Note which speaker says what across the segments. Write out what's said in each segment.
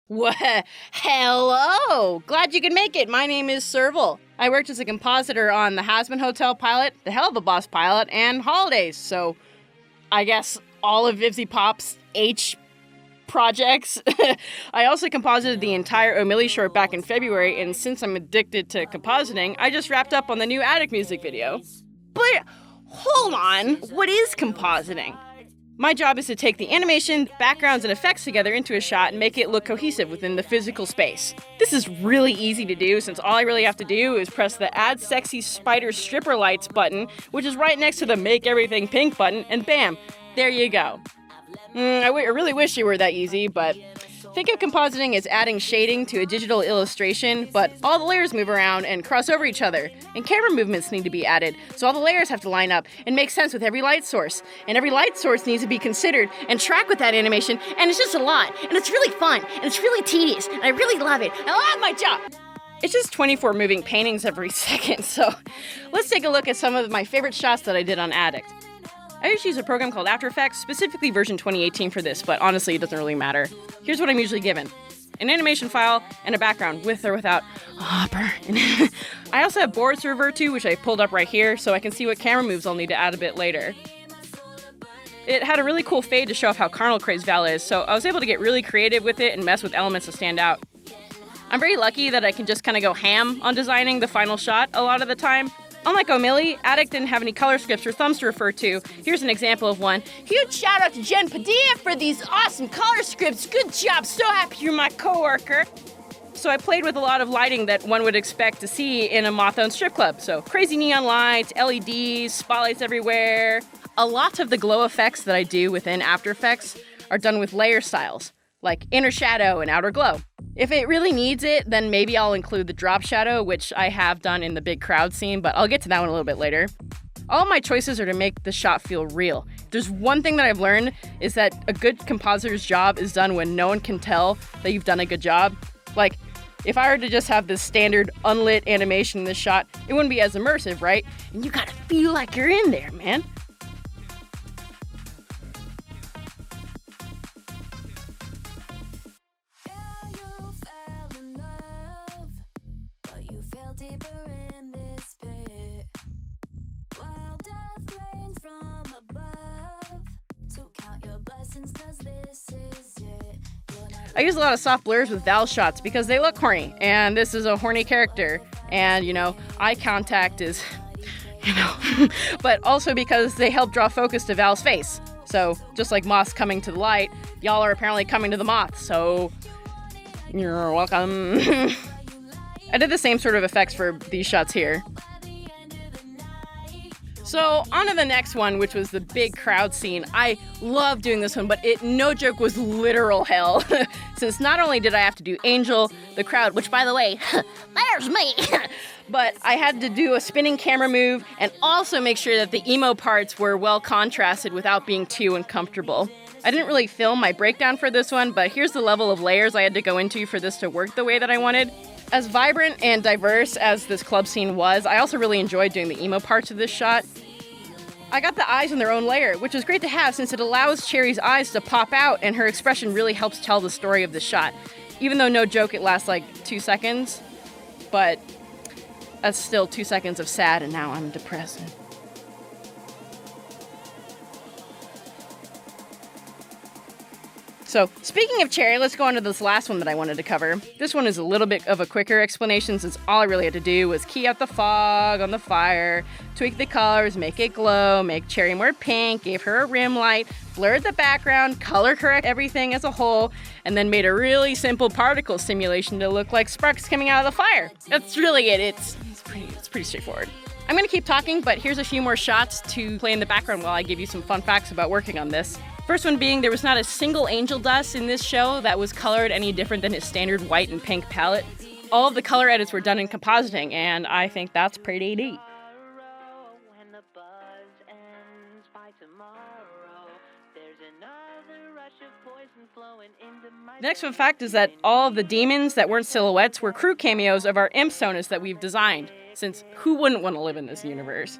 Speaker 1: Hello! Glad you could make it. My name is Serval. I worked as a compositor on the Hasman Hotel pilot, the Hell of a Boss pilot, and Holidays, so I guess all of Ivsy Pop's H projects. I also composited the entire O'Malley short back in February, and since I'm addicted to compositing, I just wrapped up on the new ADDICT music video. But hold on, what is compositing? My job is to take the animation, backgrounds, and effects together into a shot and make it look cohesive within the physical space. This is really easy to do since all I really have to do is press the Add Sexy Spider Stripper Lights button, which is right next to the Make Everything Pink button, and bam, there you go. I really wish it were that easy, but think of compositing as adding shading to a digital illustration, but all the layers move around and cross over each other, and camera movements need to be added, so all the layers have to line up and make sense with every light source, and every light source needs to be considered and track with that animation, and it's just a lot, and it's really fun, and it's really tedious, and I really love it. I love my job! It's just 24 moving paintings every second, so let's take a look at some of my favorite shots that I did on ADDICT. I just use a program called After Effects, specifically version 2018 for this, but honestly, it doesn't really matter. Here's what I'm usually given. An animation file and a background, with or without burn. I also have boards to revert to, which I pulled up right here, so I can see what camera moves I'll need to add a bit later. It had a really cool fade to show off how carnal crazed Val is, so I was able to get really creative with it and mess with elements to stand out. I'm very lucky that I can just kind of go ham on designing the final shot a lot of the time. Unlike O'Malley, ADDICT didn't have any color scripts or thumbs to refer to. Here's an example of one. Huge shout out to Jen Padilla for these awesome color scripts. Good job, so happy you're my coworker. So I played with a lot of lighting that one would expect to see in a moth-owned strip club. So crazy neon lights, LEDs, spotlights everywhere. A lot of the glow effects that I do within After Effects are done with layer styles, like inner shadow and outer glow. If it really needs it, then maybe I'll include the drop shadow, which I have done in the big crowd scene, but I'll get to that one a little bit later. All of my choices are to make the shot feel real. There's one thing that I've learned is that a good compositor's job is done when no one can tell that you've done a good job. Like, if I were to just have this standard unlit animation in this shot, it wouldn't be as immersive, right? And you gotta feel like you're in there, man. I use a lot of soft blurs with Val shots because they look horny, and this is a horny character, and, eye contact is, but also because they help draw focus to Val's face. So, just like moths coming to the light, y'all are apparently coming to the moth, so you're welcome. I did the same sort of effects for these shots here. So, on to the next one, which was the big crowd scene. I love doing this one, but it, no joke, was literal hell. Since not only did I have to do Angel, the crowd, which, by the way, there's me, but I had to do a spinning camera move and also make sure that the emo parts were well contrasted without being too uncomfortable. I didn't really film my breakdown for this one, but here's the level of layers I had to go into for this to work the way that I wanted. As vibrant and diverse as this club scene was, I also really enjoyed doing the emo parts of this shot. I got the eyes in their own layer, which is great to have since it allows Cherry's eyes to pop out and her expression really helps tell the story of the shot. Even though, no joke, it lasts like 2 seconds, but that's still 2 seconds of sad and now I'm depressed. So, speaking of Cherry, let's go on to this last one that I wanted to cover. This one is a little bit of a quicker explanation since all I really had to do was key out the fog on the fire, tweak the colors, make it glow, make Cherry more pink, gave her a rim light, blurred the background, color correct everything as a whole, and then made a really simple particle simulation to look like sparks coming out of the fire. That's really it. It's pretty straightforward. I'm going to keep talking, but here's a few more shots to play in the background while I give you some fun facts about working on this. First one being, there was not a single angel dust in this show that was colored any different than his standard white and pink palette. All of the color edits were done in compositing, and I think that's pretty neat. The next fun fact is that all of the demons that weren't silhouettes were crew cameos of our imp sonus that we've designed, since who wouldn't want to live in this universe?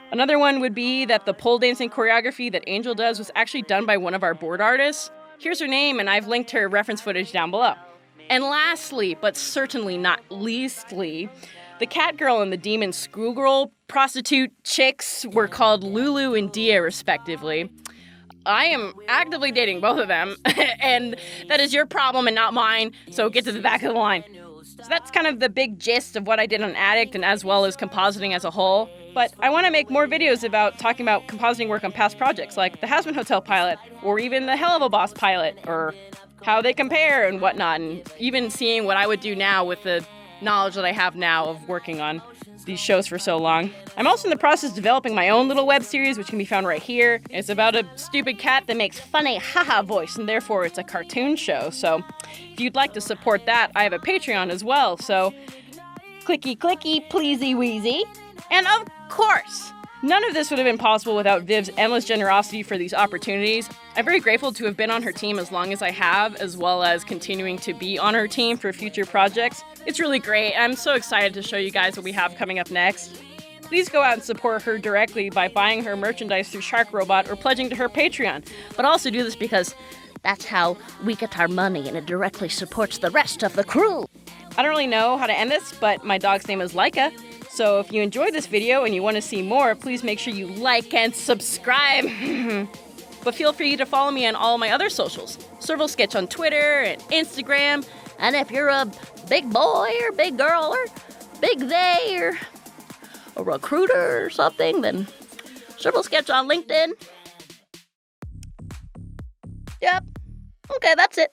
Speaker 1: Another one would be that the pole dancing choreography that Angel does was actually done by one of our board artists. Here's her name, and I've linked her reference footage down below. And lastly, but certainly not leastly, the cat girl and the demon schoolgirl prostitute chicks were called Lulu and Dia, respectively. I am actively dating both of them, and that is your problem and not mine, so get to the back of the line. So that's kind of the big gist of what I did on Addict and as well as compositing as a whole. But I want to make more videos about talking about compositing work on past projects like the Hasman Hotel pilot or even the Hell of a Boss pilot or how they compare and whatnot, and even seeing what I would do now with the knowledge that I have now of working on these shows for so long. I'm also in the process of developing my own little web series, which can be found right here. It's about a stupid cat that makes funny haha voice, and therefore it's a cartoon show. So if you'd like to support that, I have a Patreon as well. So clicky clicky, pleasy wheezy. And of course, none of this would have been possible without Viv's endless generosity for these opportunities. I'm very grateful to have been on her team as long as I have, as well as continuing to be on her team for future projects. It's really great. I'm so excited to show you guys what we have coming up next. Please go out and support her directly by buying her merchandise through Shark Robot or pledging to her Patreon. But also do this because that's how we get our money and it directly supports the rest of the crew. I don't really know how to end this, but my dog's name is Laika. So if you enjoyed this video and you want to see more, please make sure you like and subscribe. But feel free to follow me on all my other socials. Serval Sketch on Twitter and Instagram. And if you're a big boy or big girl or big they or a recruiter or something, then Serval Sketch on LinkedIn. Yep. Okay, that's it.